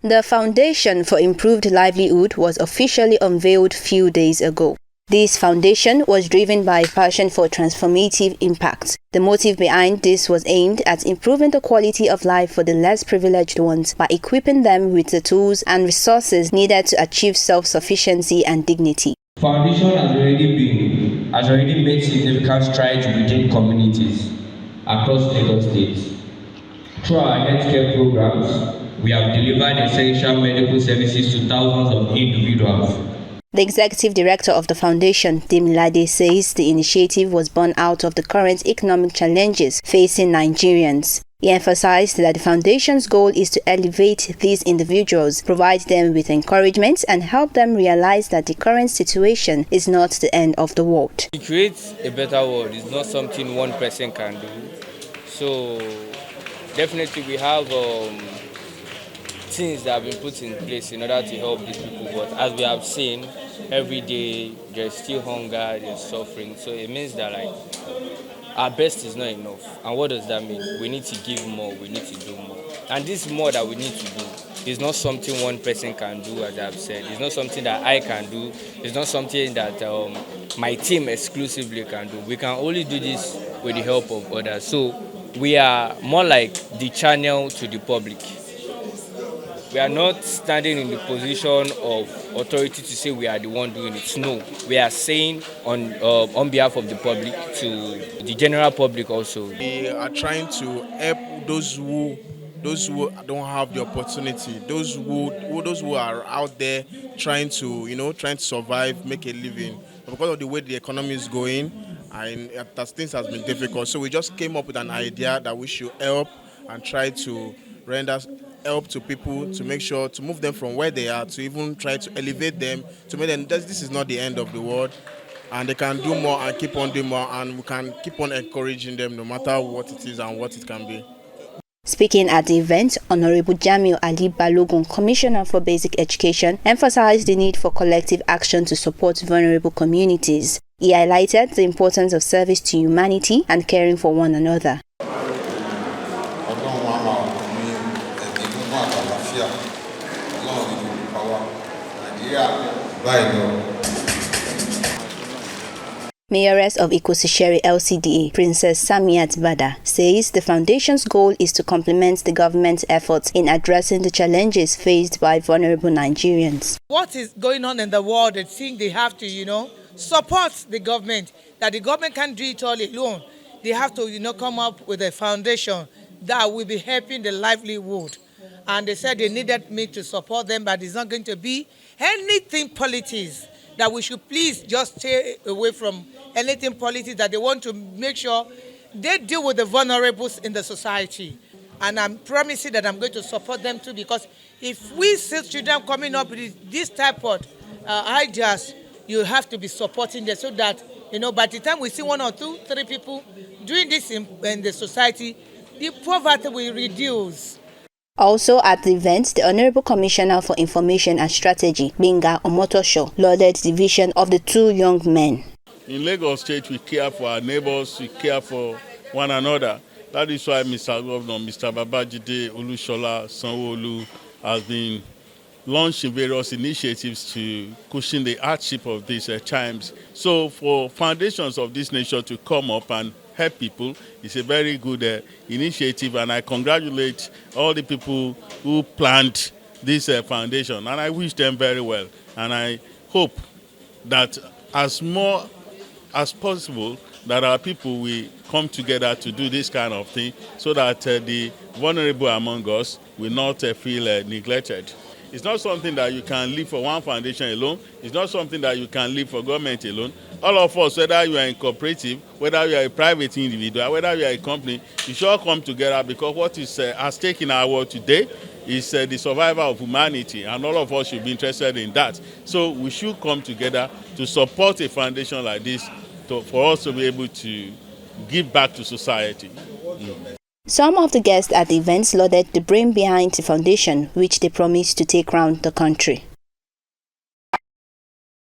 The Foundation for Improved Livelihood was officially unveiled few days ago. This foundation was driven by a passion for transformative impact. The motive behind this was aimed at improving the quality of life for the less privileged ones by equipping them with the tools and resources needed to achieve self-sufficiency and dignity. The foundation has already made significant strides within communities across Lagos State. Through our healthcare programs, we have delivered essential medical services to thousands of individuals. The executive director of the foundation, Demilade, says the initiative was born out of the current economic challenges facing Nigerians. He emphasized that the foundation's goal is to elevate these individuals, provide them with encouragement, and help them realize that the current situation is not the end of the world. To create a better world is not something one person can do. So definitely we have things that have been put in place in order to help these people, but as we have seen, every day there's still hunger, there's suffering, so it means that our best is not enough. And what does that mean? We need to give more, we need to do more. And this more that we need to do is not something one person can do, as I've said. It's not something that I can do. It's not something that my team exclusively can do. We can only do this with the help of others. So we are more like the channel to the public. We are not standing in the position of authority to say we are the one doing it. No, we are saying on behalf of the public to the general public also. We are trying to help those who don't have the opportunity, those who are out there trying to survive, make a living. But because of the way the economy is going, and that things has been difficult, so we just came up with an idea that we should help and try to render help to people to make sure to move them from where they are to even try to elevate them to make them this is not the end of the world and they can do more and keep on doing more, and we can keep on encouraging them no matter what it is and what it can be. Speaking at the event, Honorable Jamiu Ali Balogun, Commissioner for Basic Education, emphasized the need for collective action to support vulnerable communities. He highlighted the importance of service to humanity and caring for one another. Mayoress of Ikosishere LCDA, Princess Samiat Bada, says the foundation's goal is to complement the government's efforts in addressing the challenges faced by vulnerable Nigerians. What is going on in the world, they think they have to, support the government, that the government can't do it all alone. They have to, come up with a foundation that will be helping the livelihood. And they said they needed me to support them, but it's not going to be anything politics, that we should please just stay away from anything politics, that they want to make sure they deal with the vulnerables in the society. And I'm promising that I'm going to support them too, because if we see children coming up with this type of ideas, you have to be supporting them so that, by the time we see 1 or 2, 3 people doing this in the society, the poverty will reduce. Also at the event, the Honorable Commissioner for Information and Strategy, Binga Omotosho, lauded the vision of the two young men. In Lagos State, we care for our neighbors, we care for one another. That is why Mr. Governor, Mr. Babajide Olushola Sanwo-Olu has been launching various initiatives to cushion the hardship of these times. So for foundations of this nature to come up and help people, it's a very good initiative, and I congratulate all the people who planned this foundation, and I wish them very well. And I hope that as more as possible that our people will come together to do this kind of thing so that the vulnerable among us will not feel neglected. It's not something that you can leave for one foundation alone. It's not something that you can leave for government alone. All of us, whether you are in cooperative, whether you are a private individual, whether you are a company, you should all come together, because what is at stake in our world today is the survival of humanity, and all of us should be interested in that. So we should come together to support a foundation like this for us to be able to give back to society. Some of the guests at the events lauded the brain behind the foundation, which they promised to take round the country.